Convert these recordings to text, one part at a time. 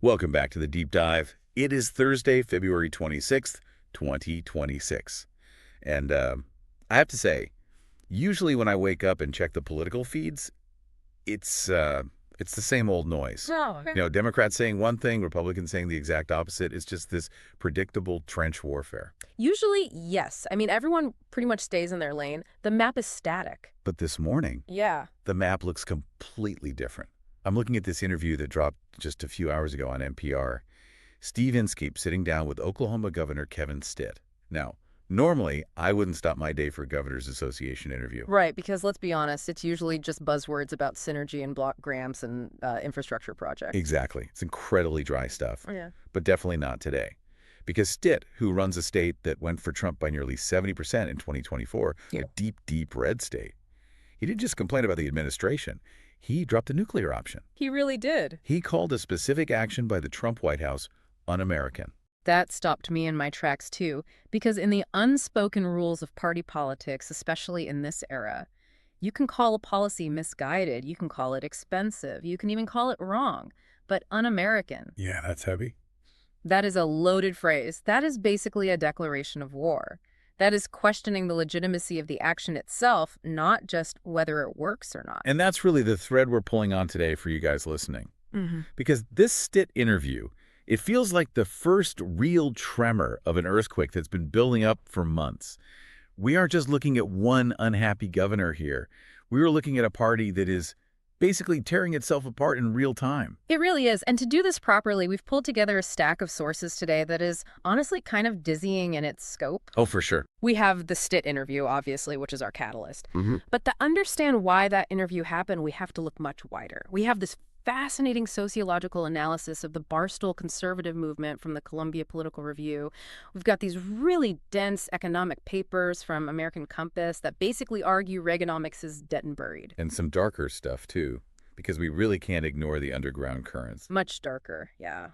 Welcome back to the Deep Dive. It is Thursday, February 26th, 2026. And I have to say, usually when I wake up and check the political feeds, it's the same old noise. Oh, You know, Democrats saying one thing, Republicans saying the exact opposite. It's just this predictable trench warfare. usually, yes. I mean, everyone pretty much stays in their lane. The map is static. But this morning, Yeah. the map looks completely different. I'm looking at this interview that dropped just a few hours ago on NPR. Steve Inskeep sitting down with Oklahoma Governor Kevin Stitt. Now, normally, I wouldn't stop my day for a Governors Association interview. Right, because let's be honest, it's usually just buzzwords about synergy and block grants and infrastructure projects. Exactly. It's incredibly dry stuff. Yeah. But definitely not today. Because Stitt, who runs a state that went for Trump by nearly 70% in 2024, Yeah. a deep, deep red state, he didn't just complain about the administration. He dropped the nuclear option. He really did. He called a specific action by the Trump White House un-American. That stopped me in my tracks, too, because in the unspoken rules of party politics, especially in this era, you can call a policy misguided, you can call it expensive, you can even call it wrong, but un-American. Yeah, that's heavy. That is a loaded phrase. That is basically a declaration of war. That is questioning the legitimacy of the action itself, not just whether it works or not. And that's really the thread we're pulling on today for you guys listening. Mm-hmm. Because this Stitt interview, it feels like the first real tremor of an earthquake that's been building up for months. We aren't just looking at one unhappy governor here. We are looking at a party that is basically tearing itself apart in real time. It really is. And to do this properly, we've pulled together a stack of sources today that is honestly kind of dizzying in its scope. Oh, for sure. We have the Stitt interview, obviously, which is our catalyst. Mm-hmm. But to understand why that interview happened, we have to look much wider. We have this fascinating sociological analysis of the Barstool conservative movement from the Columbia Political Review. We've got these really dense economic papers from American Compass that basically argue Reaganomics is dead and buried. And some darker stuff, too, because we really can't ignore the underground currents. Much darker, yeah.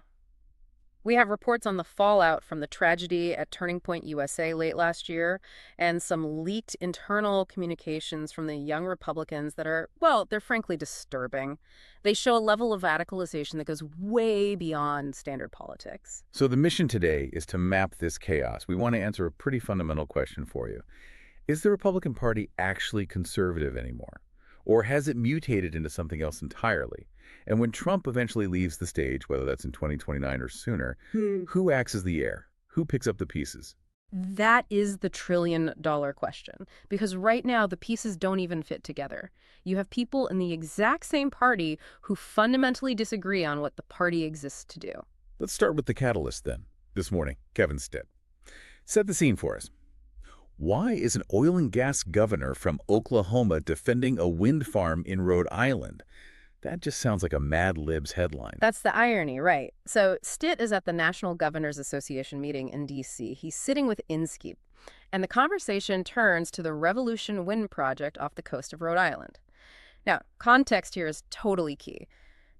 We have reports on the fallout from the tragedy at Turning Point USA late last year and some leaked internal communications from the young Republicans that are, well, they're frankly disturbing. They show a level of radicalization that goes way beyond standard politics. So the mission today is to map this chaos. We want to answer a pretty fundamental question for you. Is the Republican Party actually conservative anymore? Or has it mutated into something else entirely? And when Trump eventually leaves the stage, whether that's in 2029 or sooner, who acts as the heir? Who picks up the pieces? That is the trillion-dollar question, because right now the pieces don't even fit together. You have people in the exact same party who fundamentally disagree on what the party exists to do. Let's start with the catalyst then. This morning, Kevin Stitt. Set the scene for us. Why is an oil and gas governor from Oklahoma defending a wind farm in Rhode Island? That just sounds like a Mad Libs headline. That's the irony, right? So Stitt is at the National Governors Association meeting in D.C. He's sitting with Inskeep, and the conversation turns to the Revolution Wind Project off the coast of Rhode Island. Now, context here is totally key.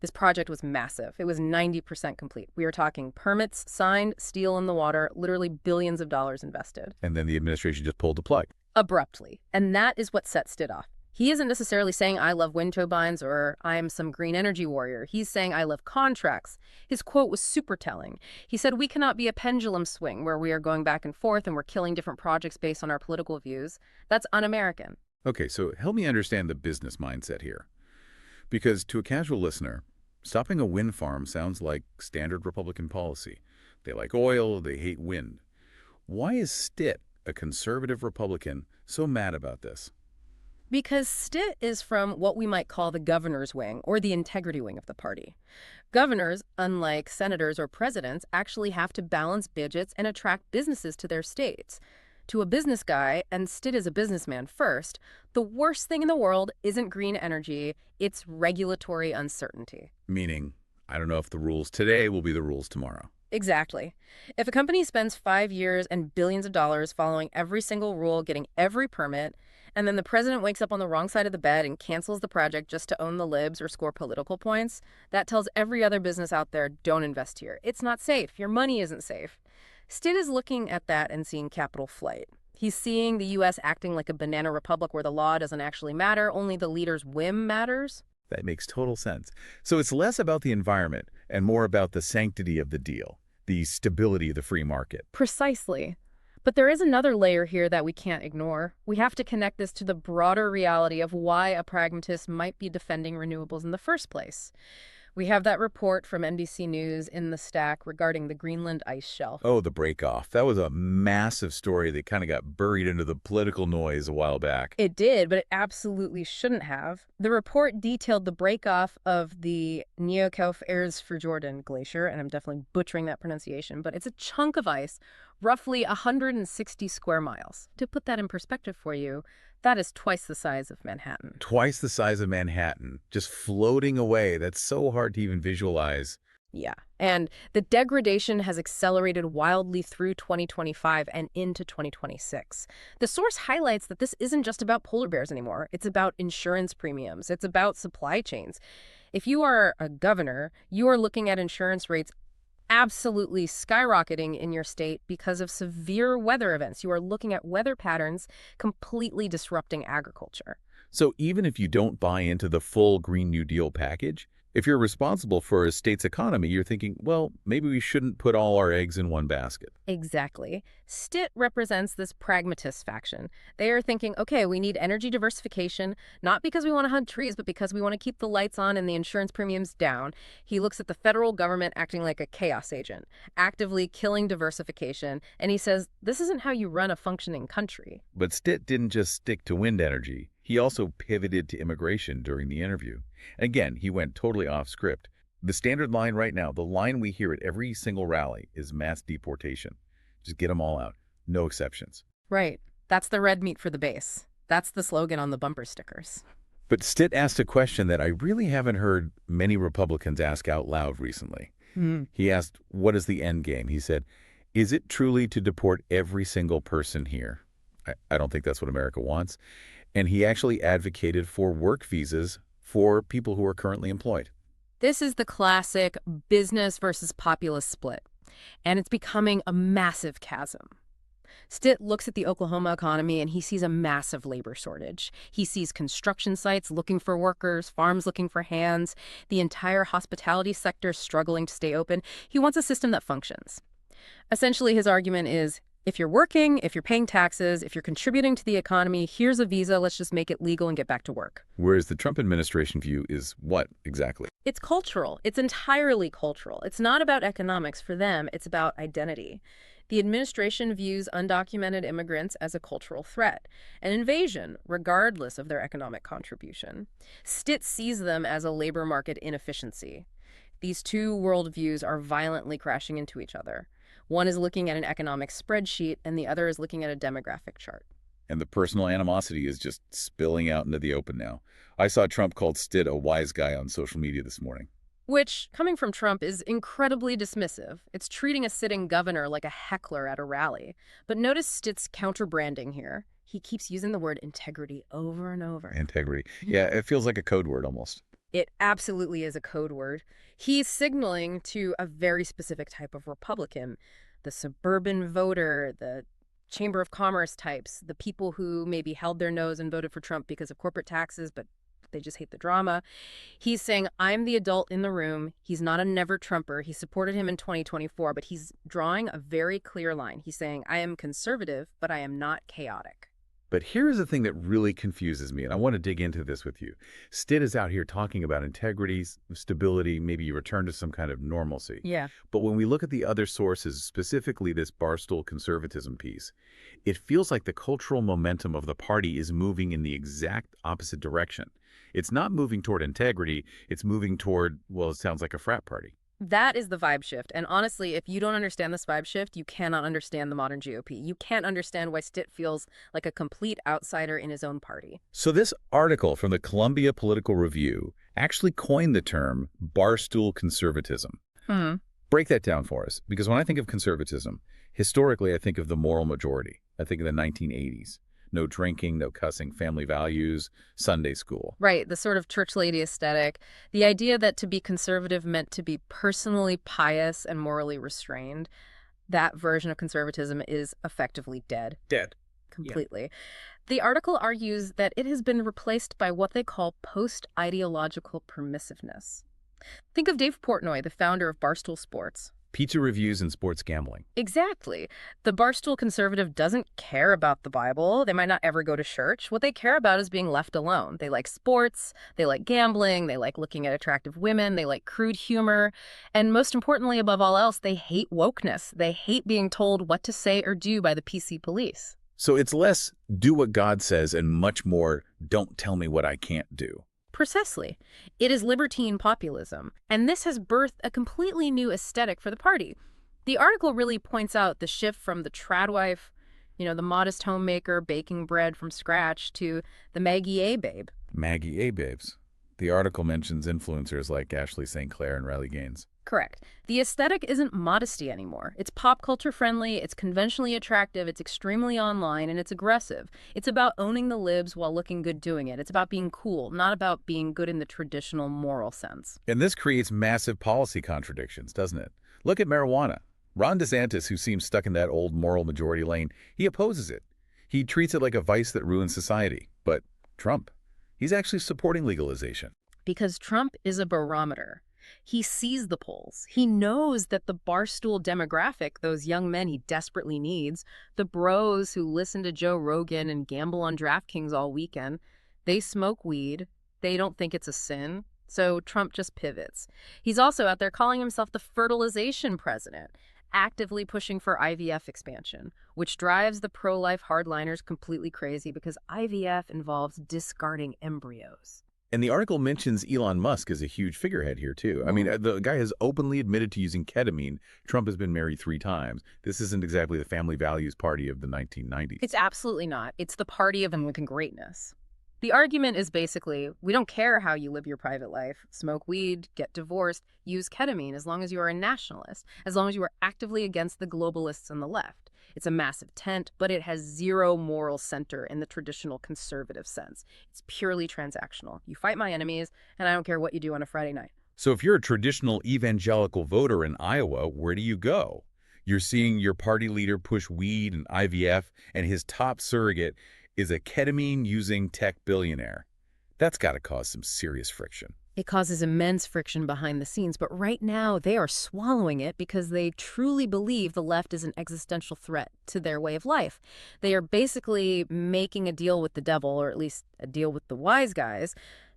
This project was massive. It was 90% complete. We are talking permits signed, steel in the water, literally billions of dollars invested. And then the administration just pulled the plug. Abruptly. And that is what set Stitt off. He isn't necessarily saying, I love wind turbines or I am some green energy warrior. He's saying, I love contracts. His quote was super telling. He said, we cannot be a pendulum swing where we are going back and forth and we're killing different projects based on our political views. That's un-American. Okay, so help me understand the business mindset here. Because to a casual listener, stopping a wind farm sounds like standard Republican policy. They like oil, they hate wind. Why is Stitt, a conservative Republican, so mad about this? Because Stitt is from what we might call the governor's wing, or the integrity wing of the party. Governors, unlike senators or presidents, actually have to balance budgets and attract businesses to their states. To a business guy, and Stitt is a businessman first, the worst thing in the world isn't green energy, it's regulatory uncertainty. Meaning, I don't know if the rules today will be the rules tomorrow. Exactly. If a company spends 5 years and billions of dollars following every single rule, getting every permit, and then the president wakes up on the wrong side of the bed and cancels the project just to own the libs or score political points, that tells every other business out there, don't invest here. It's not safe. Your money isn't safe. Stitt is looking at that and seeing capital flight. He's seeing the U.S. acting like a banana republic where the law doesn't actually matter, only the leader's whim matters. That makes total sense. So it's less about the environment and more about the sanctity of the deal, the stability of the free market. Precisely. But there is another layer here that we can't ignore. We have to connect this to the broader reality of why a pragmatist might be defending renewables in the first place. We have that report from NBC News in the stack regarding the Greenland ice shelf. Oh, the break-off. That was a massive story that kind of got buried into the political noise a while back. It did, but it absolutely shouldn't have. The report detailed the breakoff of the Neokelf Eresfjorden Glacier, and I'm definitely butchering that pronunciation, but it's a chunk of ice, roughly 160 square miles. To put that in perspective for you, that is twice the size of Manhattan. Twice the size of Manhattan, just floating away. That's so hard to even visualize. Yeah. And the degradation has accelerated wildly through 2025 and into 2026. The source highlights that this isn't just about polar bears anymore. It's about insurance premiums. It's about supply chains. If you are a governor, you are looking at insurance rates absolutely skyrocketing in your state because of severe weather events. You are looking at weather patterns completely disrupting agriculture. So even if you don't buy into the full Green New Deal package, if you're responsible for a state's economy, you're thinking, well, maybe we shouldn't put all our eggs in one basket. Exactly. Stitt represents this pragmatist faction. They are thinking, okay, we need energy diversification, not because we want to hunt trees, but because we want to keep the lights on and the insurance premiums down. He looks at the federal government acting like a chaos agent, actively killing diversification, and he says, this isn't how you run a functioning country. But Stitt didn't just stick to wind energy. He also pivoted to immigration during the interview. Again, he went totally off script. The standard line right now, the line we hear at every single rally, is mass deportation. Just get them all out. No exceptions. Right. That's the red meat for the base. That's the slogan on the bumper stickers. But Stitt asked a question that I really haven't heard many Republicans ask out loud recently. He asked, what is the end game? He said, is it truly to deport every single person here? I don't think that's what America wants. And he actually advocated for work visas for people who are currently employed. This is the classic business versus populist split, and it's becoming a massive chasm. Stitt looks at the Oklahoma economy and he sees a massive labor shortage. He sees construction sites looking for workers, farms looking for hands, the entire hospitality sector struggling to stay open. He wants a system that functions. Essentially, his argument is, if you're working, if you're paying taxes, if you're contributing to the economy, here's a visa, let's just make it legal and get back to work. Whereas the Trump administration view is what exactly? It's cultural. It's entirely cultural. It's not about economics for them. It's about identity. The administration views undocumented immigrants as a cultural threat, an invasion, regardless of their economic contribution. Stitt sees them as a labor market inefficiency. These two worldviews are violently crashing into each other. One is looking at an economic spreadsheet, and the other is looking at a demographic chart. And the personal animosity is just spilling out into the open now. I saw Trump called Stitt a wise guy on social media this morning. Which, coming from Trump, is incredibly dismissive. It's treating a sitting governor like a heckler at a rally. But notice Stitt's counter-branding here. He keeps using the word integrity over and over. Integrity. Yeah, it feels like a code word almost. It absolutely is a code word. He's signaling to a very specific type of Republican, the suburban voter, the Chamber of Commerce types, the people who maybe held their nose and voted for Trump because of corporate taxes, but they just hate the drama. He's saying, I'm the adult in the room. He's not a never-Trumper. He supported him in 2024, but he's drawing a very clear line. He's saying, I am conservative, but I am not chaotic. But here's the thing that really confuses me, and I want to dig into this with you. Stitt is out here talking about integrity, stability, maybe you return to some kind of normalcy. Yeah. But when we look at the other sources, specifically this barstool conservatism piece, it feels like the cultural momentum of the party is moving in the exact opposite direction. It's not moving toward integrity, it's moving toward, well, it sounds like a frat party. That is the vibe shift. And honestly, if you don't understand this vibe shift, you cannot understand the modern GOP. You can't understand why Stitt feels like a complete outsider in his own party. So this article from the Columbia Political Review actually coined the term barstool conservatism. Break that down for us, because when I think of conservatism, historically I think of the moral majority. I think of the 1980s. No drinking, no cussing, family values, Sunday school. Right, the sort of church lady aesthetic. The idea that to be conservative meant to be personally pious and morally restrained. That version of conservatism is effectively dead. Dead. Completely. Yeah. The article argues that it has been replaced by what they call post-ideological permissiveness. Think of Dave Portnoy, the founder of Barstool Sports. Pizza reviews and sports gambling. Exactly. The Barstool conservative doesn't care about the Bible. They might not ever go to church. What they care about is being left alone. They like sports, they like gambling, they like looking at attractive women, they like crude humor, and most importantly, above all else, they hate wokeness. They hate being told what to say or do by the PC police. So it's less do what God says and much more don't tell me what I can't do. Precisely. It is libertine populism, and this has birthed a completely new aesthetic for the party. The article really points out the shift from the tradwife, the modest homemaker baking bread from scratch, to the Maggie A babe. Maggie A. babes. The article mentions influencers like Ashley St. Clair and Riley Gaines. Correct. The aesthetic isn't modesty anymore. It's pop culture friendly, it's conventionally attractive, it's extremely online, and it's aggressive. It's about owning the libs while looking good doing it. It's about being cool, not about being good in the traditional moral sense. And this creates massive policy contradictions, doesn't it? Look at marijuana. Ron DeSantis, who seems stuck in that old moral majority lane, he opposes it. He treats it like a vice that ruins society. But Trump, he's actually supporting legalization. Because Trump is a barometer. He sees the polls. He knows that the barstool demographic, those young men he desperately needs, the bros who listen to Joe Rogan and gamble on DraftKings all weekend, they smoke weed. They don't think it's a sin. So Trump just pivots. He's also out there calling himself the fertilization president, actively pushing for IVF expansion, which drives the pro-life hardliners completely crazy because IVF involves discarding embryos. And the article mentions Elon Musk as a huge figurehead here, too. I mean, the guy has openly admitted to using ketamine. Trump has been married 3 times. This isn't exactly the family values party of the 1990s. It's absolutely not. It's the party of American greatness. The argument is basically, we don't care how you live your private life. Smoke weed, get divorced, use ketamine as long as you are a nationalist, as long as you are actively against the globalists and the left. It's a massive tent, but it has zero moral center in the traditional conservative sense. It's purely transactional. You fight my enemies, and I don't care what you do on a Friday night. So if you're a traditional evangelical voter in Iowa, where do you go? You're seeing your party leader push weed and IVF, and his top surrogate is a ketamine-using tech billionaire. That's got to cause some serious friction. It causes immense friction behind the scenes, but right now they are swallowing it because they truly believe the left is an existential threat to their way of life. They are basically making a deal with the devil, or at least a deal with the wise guys,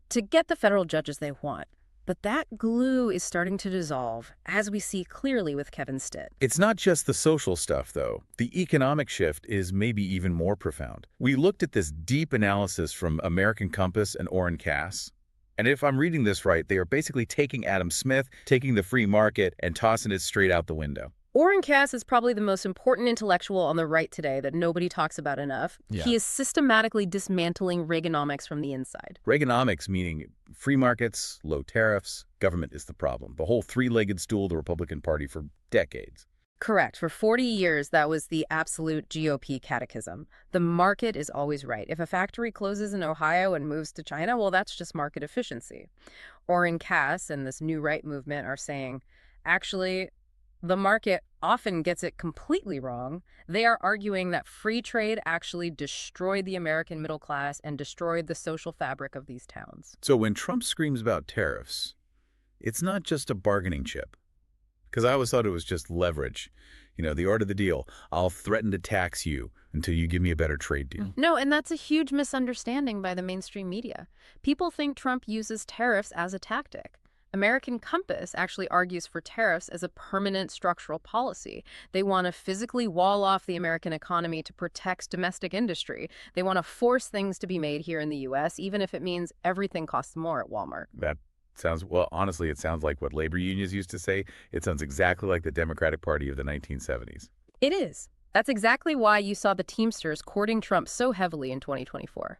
to get the federal judges they want. But that glue is starting to dissolve, as we see clearly with Kevin Stitt. It's not just the social stuff, though. The economic shift is maybe even more profound. We looked at this deep analysis from American Compass and Orrin Cass. And if I'm reading this right, they are basically taking Adam Smith, taking the free market, and tossing it straight out the window. Orrin Cass is probably the most important intellectual on the right today that nobody talks about enough. Yeah. He is systematically dismantling Reaganomics from the inside. Reaganomics, meaning free markets, low tariffs, government is the problem. The whole 3-legged stool of the Republican Party for decades. Correct. For 40 years, that was the absolute GOP catechism. The market is always right. If a factory closes in Ohio and moves to China, well, that's just market efficiency. Orrin Cass and this new right movement are saying, actually, the market often gets it completely wrong. They are arguing that free trade actually destroyed the American middle class and destroyed the social fabric of these towns. So when Trump screams about tariffs, it's not just a bargaining chip. Because I always thought it was just leverage. The art of the deal. I'll threaten to tax you until you give me a better trade deal. No, and that's a huge misunderstanding by the mainstream media. People think Trump uses tariffs as a tactic. American Compass actually argues for tariffs as a permanent structural policy. They want to physically wall off the American economy to protect domestic industry. They want to force things to be made here in the U.S., even if it means everything costs more at Walmart. That sounds, well, honestly, it sounds like what labor unions used to say. It sounds exactly like the Democratic Party of the 1970s. It is. That's exactly why you saw the Teamsters courting Trump so heavily in 2024.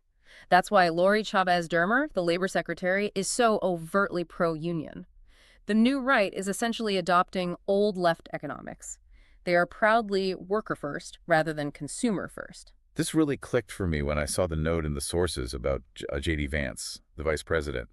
That's why Lori Chavez Dermer, the labor secretary, is so overtly pro-union. The new right is essentially adopting old left economics. They are proudly worker first rather than consumer first. This really clicked for me when I saw the note in the sources about JD Vance, the vice president.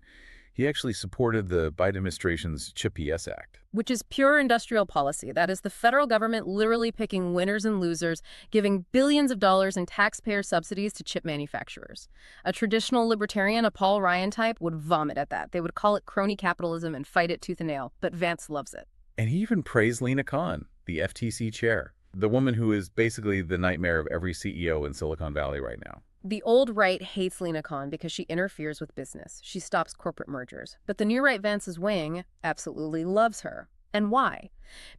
He actually supported the Biden administration's CHIP ES Act. Which is pure industrial policy. That is the federal government literally picking winners and losers, giving billions of dollars in taxpayer subsidies to chip manufacturers. A traditional libertarian, a Paul Ryan type, would vomit at that. They would call it crony capitalism and fight it tooth and nail, but Vance loves it. And he even praised Lena Khan, the FTC chair, the woman who is basically the nightmare of every CEO in Silicon Valley right now. The old right hates Lena Khan because she interferes with business. She stops corporate mergers. But the new right, Vance's wing, absolutely loves her. And why?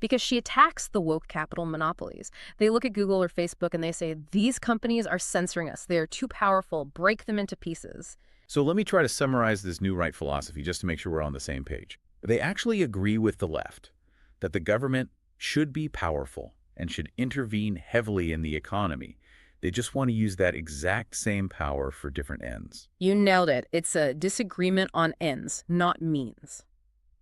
Because she attacks the woke capital monopolies. They look at Google or Facebook and they say, these companies are censoring us. They are too powerful. Break them into pieces. So let me try to summarize this new right philosophy just to make sure we're on the same page. They actually agree with the left that the government should be powerful and should intervene heavily in the economy. They just want to use that exact same power for different ends. You nailed it. It's a disagreement on ends, not means.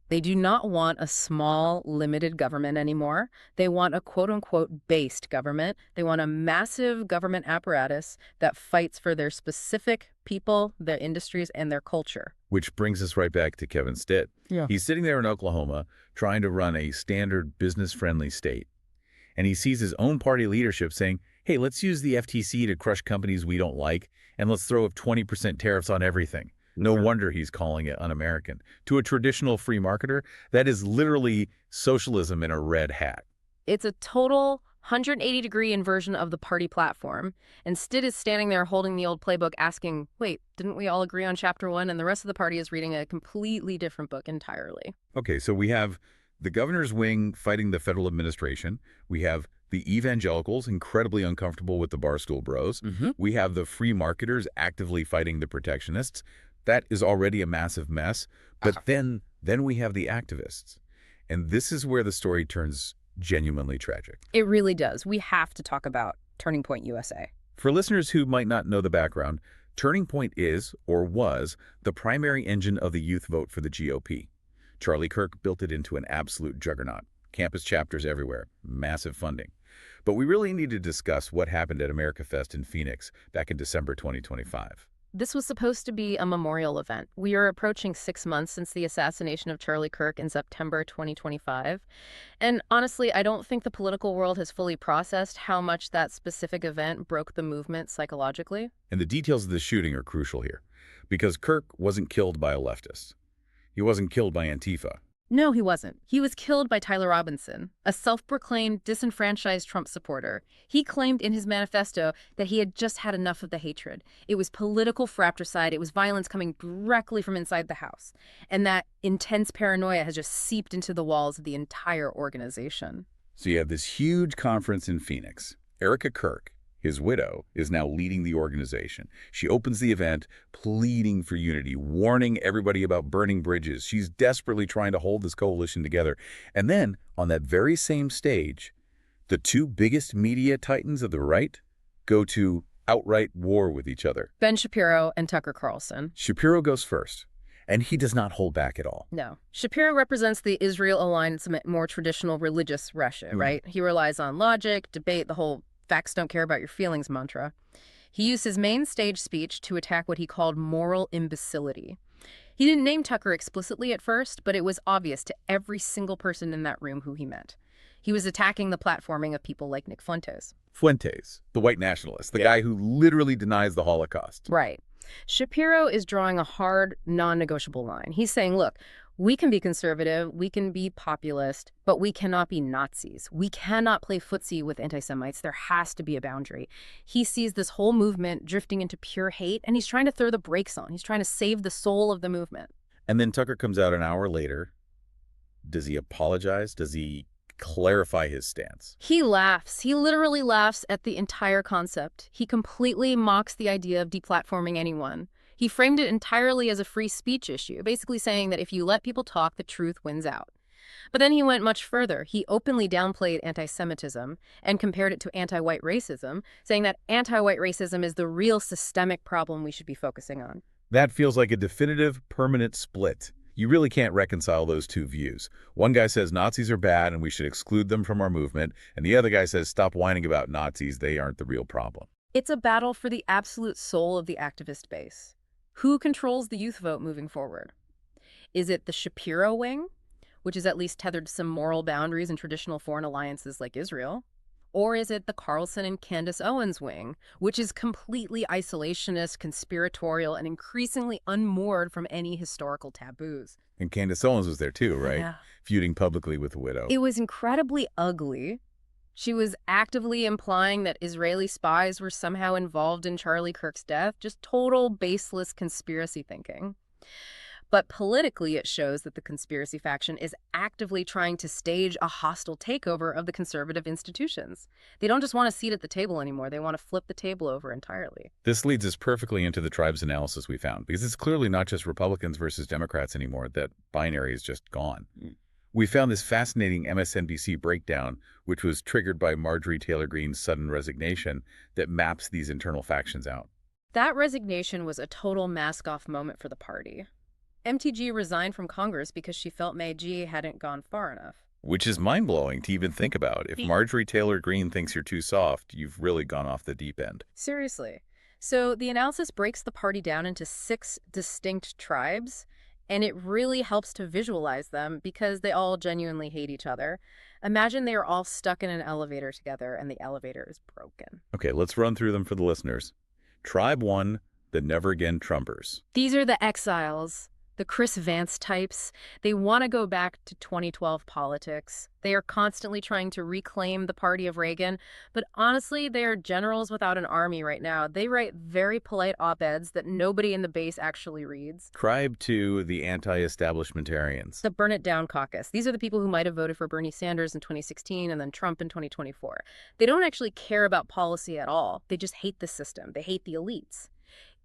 They do not want a small, limited government anymore. They want a quote-unquote based government. They want a massive government apparatus that fights for their specific people, their industries, and their culture. Which brings us right back to Kevin Stitt. Yeah. He's sitting there in Oklahoma trying to run a standard business-friendly state. And he sees his own party leadership saying, hey, let's use the FTC to crush companies we don't like, and let's throw up 20% tariffs on everything. No wonder he's calling it un-American. To a traditional free marketer, that is literally socialism in a red hat. It's a total 180-degree inversion of the party platform. And Stitt is standing there holding the old playbook asking, wait, didn't we all agree on chapter 1? And the rest of the party is reading a completely different book entirely. Okay, so we have the governor's wing fighting the federal administration. We have the evangelicals incredibly uncomfortable with the barstool bros. We have the free marketers actively fighting the protectionists. That is already a massive mess. But then we have the activists. And this is where the story turns genuinely tragic. It really does. We have to talk about Turning Point USA. For listeners who might not know the background, Turning Point is, or was, the primary engine of the youth vote for the GOP. Charlie Kirk built it into an absolute juggernaut. Campus chapters everywhere, massive funding. But we really need to discuss what happened at America Fest in Phoenix back in December 2025. This was supposed to be a memorial event. We are approaching 6 months since the assassination of Charlie Kirk in September 2025. And honestly, I don't think the political world has fully processed how much that specific event broke the movement psychologically. And the details of the shooting are crucial here, because Kirk wasn't killed by a leftist. He wasn't killed by Antifa. No, he wasn't. He was killed by Tyler Robinson, a self-proclaimed disenfranchised Trump supporter. He claimed in his manifesto that he had just had enough of the hatred. It was political fratricide. It was violence coming directly from inside the house. And that intense paranoia has just seeped into the walls of the entire organization. So you have this huge conference in Phoenix. Erica Kirk, his widow, is now leading the organization. She opens the event pleading for unity, warning everybody about burning bridges. She's desperately trying to hold this coalition together. And then, on that very same stage, the two biggest media titans of the right go to outright war with each other. Ben Shapiro and Tucker Carlson. Shapiro goes first, and he does not hold back at all. No. Shapiro represents the Israel-aligned, more traditional religious Russia, right? He relies on logic, debate, the whole facts don't care about your feelings mantra. He used his main stage speech to attack what he called moral imbecility. He didn't name Tucker explicitly at first, but it was obvious to every single person in that room who he meant. He was attacking the platforming of people like Nick Fuentes. Fuentes, the white nationalist, the guy who literally denies the Holocaust. Right. Shapiro is drawing a hard, non-negotiable line. He's saying, look, we can be conservative, we can be populist, but we cannot be Nazis. We cannot play footsie with anti-Semites. There has to be a boundary. He sees this whole movement drifting into pure hate, and he's trying to throw the brakes on. He's trying to save the soul of the movement. And then Tucker comes out an hour later. Does he apologize? Does he clarify his stance? He laughs. He literally laughs at the entire concept. He completely mocks the idea of deplatforming anyone. He framed it entirely as a free speech issue, basically saying that if you let people talk, the truth wins out. But then he went much further. He openly downplayed anti-Semitism and compared it to anti-white racism, saying that anti-white racism is the real systemic problem we should be focusing on. That feels like a definitive, permanent split. You really can't reconcile those two views. One guy says Nazis are bad and we should exclude them from our movement, and the other guy says stop whining about Nazis, they aren't the real problem. It's a battle for the absolute soul of the activist base. Who controls the youth vote moving forward? Is it the Shapiro wing, which is at least tethered to some moral boundaries and traditional foreign alliances like Israel? Or is it the Carlson and Candace Owens wing, which is completely isolationist, conspiratorial, and increasingly unmoored from any historical taboos? And Candace Owens was there too, right? Yeah. Feuding publicly with the widow. It was incredibly ugly. She was actively implying that Israeli spies were somehow involved in Charlie Kirk's death, just total baseless conspiracy thinking. But politically, it shows that the conspiracy faction is actively trying to stage a hostile takeover of the conservative institutions. They don't just want a seat at the table anymore. They want to flip the table over entirely. This leads us perfectly into the tribe's analysis we found, because it's clearly not just Republicans versus Democrats anymore. That binary is just gone. We found this fascinating MSNBC breakdown, which was triggered by Marjorie Taylor Greene's sudden resignation, that maps these internal factions out. That resignation was a total mask-off moment for the party. MTG resigned from Congress because she felt Meiji hadn't gone far enough. Which is mind-blowing to even think about. If Marjorie Taylor Greene thinks you're too soft, you've really gone off the deep end. Seriously. So the analysis breaks the party down into 6 distinct tribes, and it really helps to visualize them because they all genuinely hate each other. Imagine they are all stuck in an elevator together and the elevator is broken. Okay, let's run through them for the listeners. Tribe 1, the Never Again Trumpers. These are the exiles. The Chris Vance types. They want to go back to 2012 politics. They are constantly trying to reclaim the party of Reagan, but honestly, they are generals without an army right now. They write very polite op-eds that nobody in the base actually reads. Tribe 2, the anti-establishmentarians. The Burn It Down caucus. These are the people who might have voted for Bernie Sanders in 2016 and then Trump in 2024. They don't actually care about policy at all. They just hate the system. They hate the elites.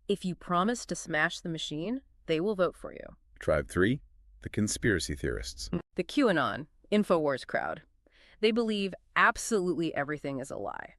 If you promise to smash the machine, they will vote for you. Tribe 3, the conspiracy theorists. The QAnon, InfoWars crowd. They believe absolutely everything is a lie.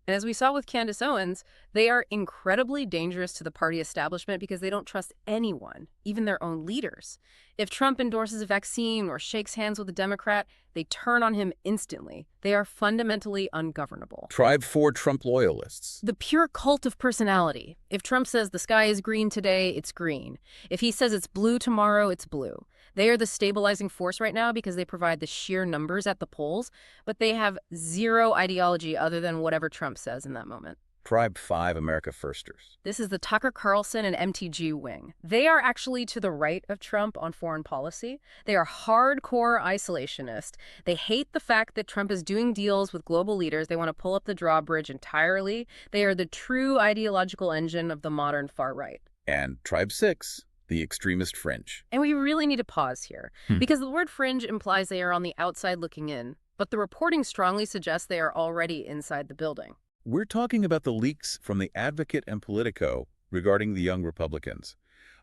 And as we saw with Candace Owens, they are incredibly dangerous to the party establishment because they don't trust anyone, even their own leaders. If Trump endorses a vaccine or shakes hands with a Democrat, they turn on him instantly. They are fundamentally ungovernable. Tribe 4, Trump loyalists. The pure cult of personality. If Trump says the sky is green today, it's green. If he says it's blue tomorrow, it's blue. They are the stabilizing force right now because they provide the sheer numbers at the polls, but they have zero ideology other than whatever Trump says in that moment. Tribe 5, America Firsters. This is the Tucker Carlson and MTG wing. They are actually to the right of Trump on foreign policy. They are hardcore isolationist. They hate the fact that Trump is doing deals with global leaders. They want to pull up the drawbridge entirely. They are the true ideological engine of the modern far right. And Tribe 6, the extremist fringe. And we really need to pause here, because the word fringe implies they are on the outside looking in, but the reporting strongly suggests they are already inside the building. We're talking about the leaks from The Advocate and Politico regarding the young Republicans.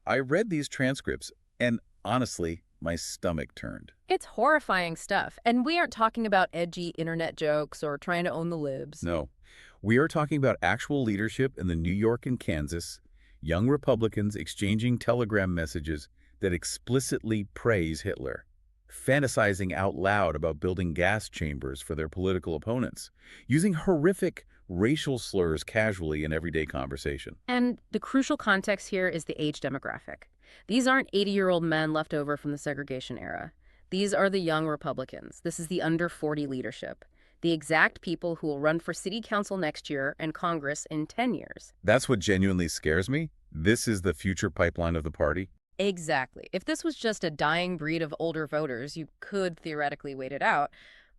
I read these transcripts, and honestly, my stomach turned. It's horrifying stuff, and we aren't talking about edgy internet jokes or trying to own the libs. No, we are talking about actual leadership in the New York and Kansas, young Republicans exchanging telegram messages that explicitly praise Hitler, fantasizing out loud about building gas chambers for their political opponents, using horrific racial slurs casually in everyday conversation. And the crucial context here is the age demographic. These aren't 80-year-old men left over from the segregation era. These are the young Republicans. This is the under 40 leadership, the exact people who will run for city council next year and Congress in 10 years. That's what genuinely scares me. This is the future pipeline of the party. Exactly. If this was just a dying breed of older voters, you could theoretically wait it out.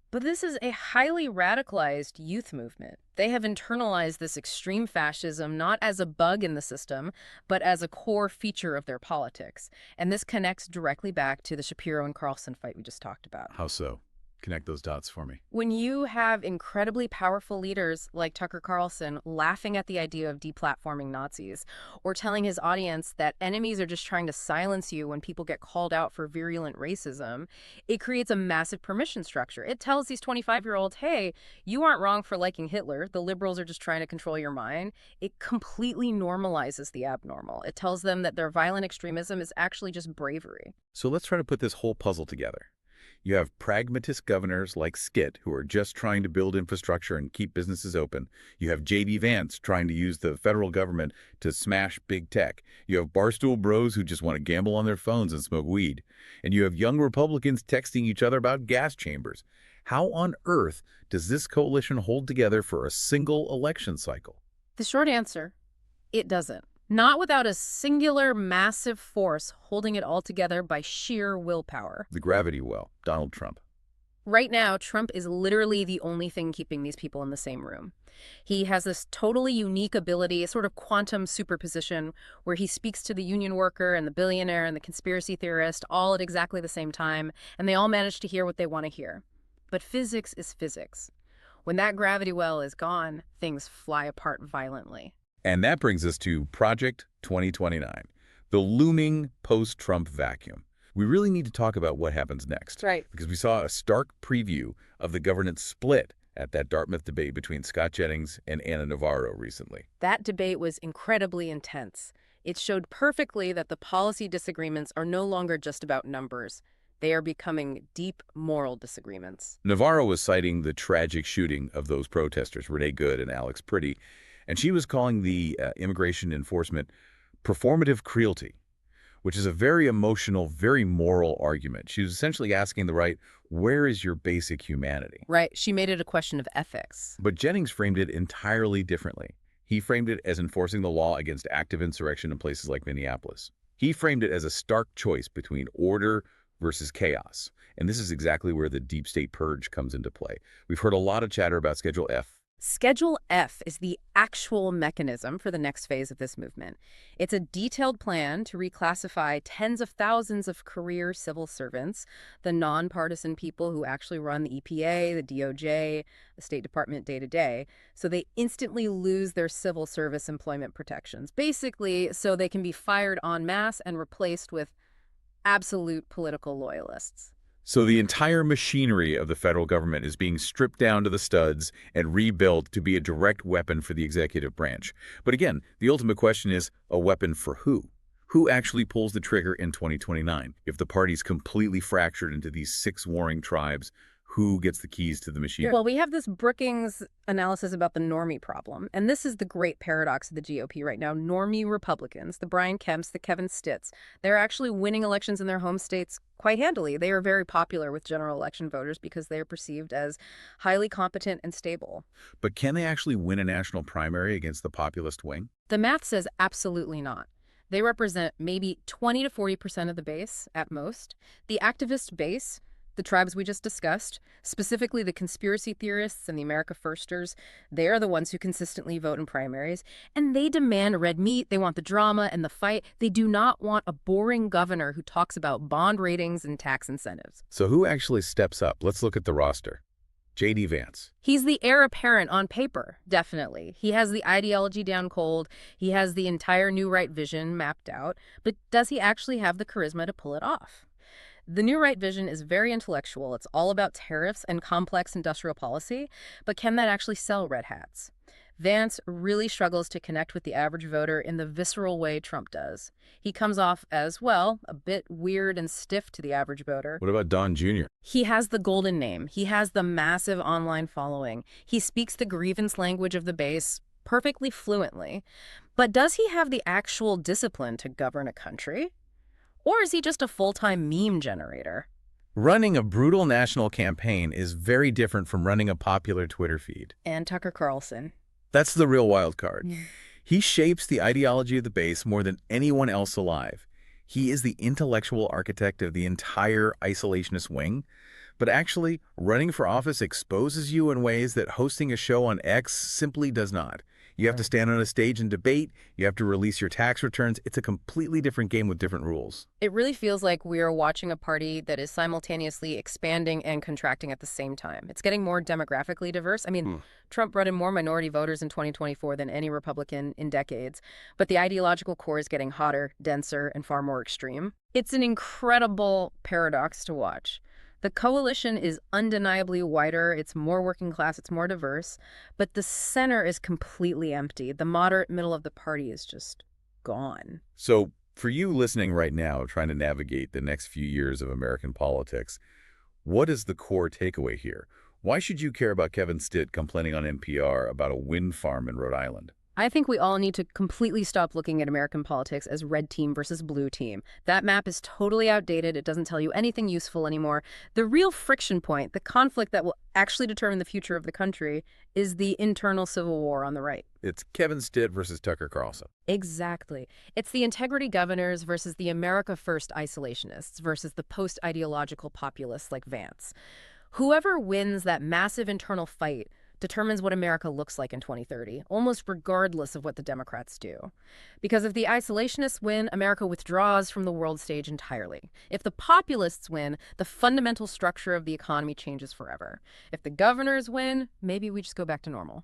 But this is a highly radicalized youth movement. They have internalized this extreme fascism not as a bug in the system, but as a core feature of their politics. And this connects directly back to the Shapiro and Carlson fight we just talked about. How so? Connect those dots for me. When you have incredibly powerful leaders like Tucker Carlson laughing at the idea of deplatforming Nazis, or telling his audience that enemies are just trying to silence you when people get called out for virulent racism, it creates a massive permission structure. It tells these 25-year-olds, hey, you aren't wrong for liking Hitler. The liberals are just trying to control your mind. It completely normalizes the abnormal. It tells them that their violent extremism is actually just bravery. So let's try to put this whole puzzle together. You have pragmatist governors like Skit, who are just trying to build infrastructure and keep businesses open. You have JD Vance trying to use the federal government to smash big tech. You have barstool bros who just want to gamble on their phones and smoke weed. And you have young Republicans texting each other about gas chambers. How on earth does this coalition hold together for a single election cycle? The short answer, it doesn't. Not without a singular massive force holding it all together by sheer willpower. The gravity well, Donald Trump. Right now, Trump is literally the only thing keeping these people in the same room. He has this totally unique ability, a sort of quantum superposition, where he speaks to the union worker and the billionaire and the conspiracy theorist all at exactly the same time, and they all manage to hear what they want to hear. But physics is physics. When that gravity well is gone, things fly apart violently. And that brings us to Project 2029, the looming post-Trump vacuum. We really need to talk about what happens next. Right. Because we saw a stark preview of the governance split at that Dartmouth debate between Scott Jennings and Ana Navarro recently. That debate was incredibly intense. It showed perfectly that the policy disagreements are no longer just about numbers. They are becoming deep moral disagreements. Navarro was citing the tragic shooting of those protesters, Renee Good and Alex Priddy, and she was calling the immigration enforcement performative cruelty, which is a very emotional, very moral argument. She was essentially asking the right, where is your basic humanity? Right. She made it a question of ethics. But Jennings framed it entirely differently. He framed it as enforcing the law against active insurrection in places like Minneapolis. He framed it as a stark choice between order versus chaos. And this is exactly where the deep state purge comes into play. We've heard a lot of chatter about Schedule F. Schedule F is the actual mechanism for the next phase of this movement. It's a detailed plan to reclassify tens of thousands of career civil servants, the nonpartisan people who actually run the EPA, the DOJ, the State Department day to day, so they instantly lose their civil service employment protections. Basically, so they can be fired en masse and replaced with absolute political loyalists. So the entire machinery of the federal government is being stripped down to the studs and rebuilt to be a direct weapon for the executive branch. But again, the ultimate question is, a weapon for who? Who actually pulls the trigger in 2029? If the party's completely fractured into these 6 warring tribes, who gets the keys to the machine? Well, we have this Brookings analysis about the normie problem, and this is the great paradox of the GOP right now. Normie Republicans, the Brian Kemps, the Kevin Stitts, they're actually winning elections in their home states quite handily. They are very popular with general election voters because they are perceived as highly competent and stable. But can they actually win a national primary against the populist wing? The math says absolutely not. They represent maybe 20 to 40% of the base at most. The activist base, the tribes we just discussed, specifically the conspiracy theorists and the America Firsters, they are the ones who consistently vote in primaries, and they demand red meat. They want the drama and the fight. They do not want a boring governor who talks about bond ratings and tax incentives. So who actually steps up? Let's look at the roster. JD Vance. He's the heir apparent on paper, definitely. He has the ideology down cold. He has the entire new right vision mapped out. But does he actually have the charisma to pull it off? The New Right vision is very intellectual. It's all about tariffs and complex industrial policy, but can that actually sell red hats? Vance really struggles to connect with the average voter in the visceral way Trump does. He comes off as, well, a bit weird and stiff to the average voter. What about Don Jr.? He has the golden name. He has the massive online following. He speaks the grievance language of the base perfectly fluently. But does he have the actual discipline to govern a country? Or is he just a full-time meme generator? Running a brutal national campaign is very different from running a popular Twitter feed. And Tucker Carlson. That's the real wild card. He shapes the ideology of the base more than anyone else alive. He is the intellectual architect of the entire isolationist wing. But actually, running for office exposes you in ways that hosting a show on X simply does not. You have to stand on a stage and debate. You have to release your tax returns. It's a completely different game with different rules. It really feels like we are watching a party that is simultaneously expanding and contracting at the same time. It's getting more demographically diverse. I mean, Trump brought in more minority voters in 2024 than any Republican in decades. But the ideological core is getting hotter, denser, and far more extreme. It's an incredible paradox to watch. The coalition is undeniably wider, it's more working class, it's more diverse, but the center is completely empty. The moderate middle of the party is just gone. So for you listening right now, trying to navigate the next few years of American politics, What is the core takeaway here? Why should you care about Kevin Stitt complaining on NPR about a wind farm in Rhode Island? I think we all need to completely stop looking at American politics as red team versus blue team. That map is totally outdated. It doesn't tell you anything useful anymore. The real friction point, the conflict that will actually determine the future of the country, is the internal civil war on the right. It's Kevin Stitt versus Tucker Carlson. Exactly. It's the integrity governors versus the America First isolationists versus the post-ideological populists like Vance. Whoever wins that massive internal fight determines what America looks like in 2030, almost regardless of what the Democrats do. Because if the isolationists win, America withdraws from the world stage entirely. If the populists win, the fundamental structure of the economy changes forever. If the governors win, maybe we just go back to normal.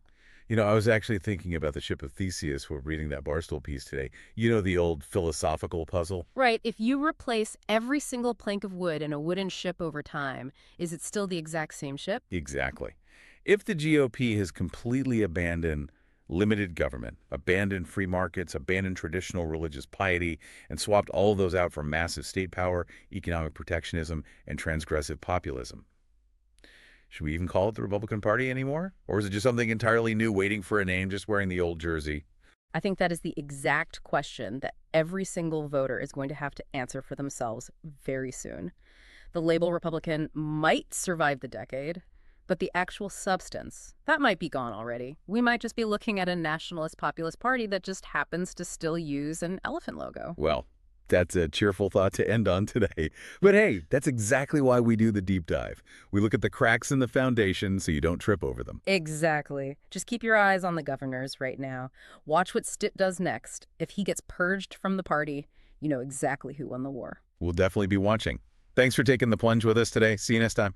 You know, I was actually thinking about the ship of Theseus while reading that Barstool piece today. You know, the old philosophical puzzle? Right, if you replace every single plank of wood in a wooden ship over time, is it still the exact same ship? Exactly. If the GOP has completely abandoned limited government, abandoned free markets, abandoned traditional religious piety, and swapped all of those out for massive state power, economic protectionism, and transgressive populism, should we even call it the Republican Party anymore? Or is it just something entirely new waiting for a name, just wearing the old jersey? I think that is the exact question that every single voter is going to have to answer for themselves very soon. The label Republican might survive the decade, but the actual substance, that might be gone already. We might just be looking at a nationalist populist party that just happens to still use an elephant logo. Well, that's a cheerful thought to end on today. But hey, that's exactly why we do the deep dive. We look at the cracks in the foundation so you don't trip over them. Exactly. Just keep your eyes on the governors right now. Watch what Stitt does next. If he gets purged from the party, you know exactly who won the war. We'll definitely be watching. Thanks for taking the plunge with us today. See you next time.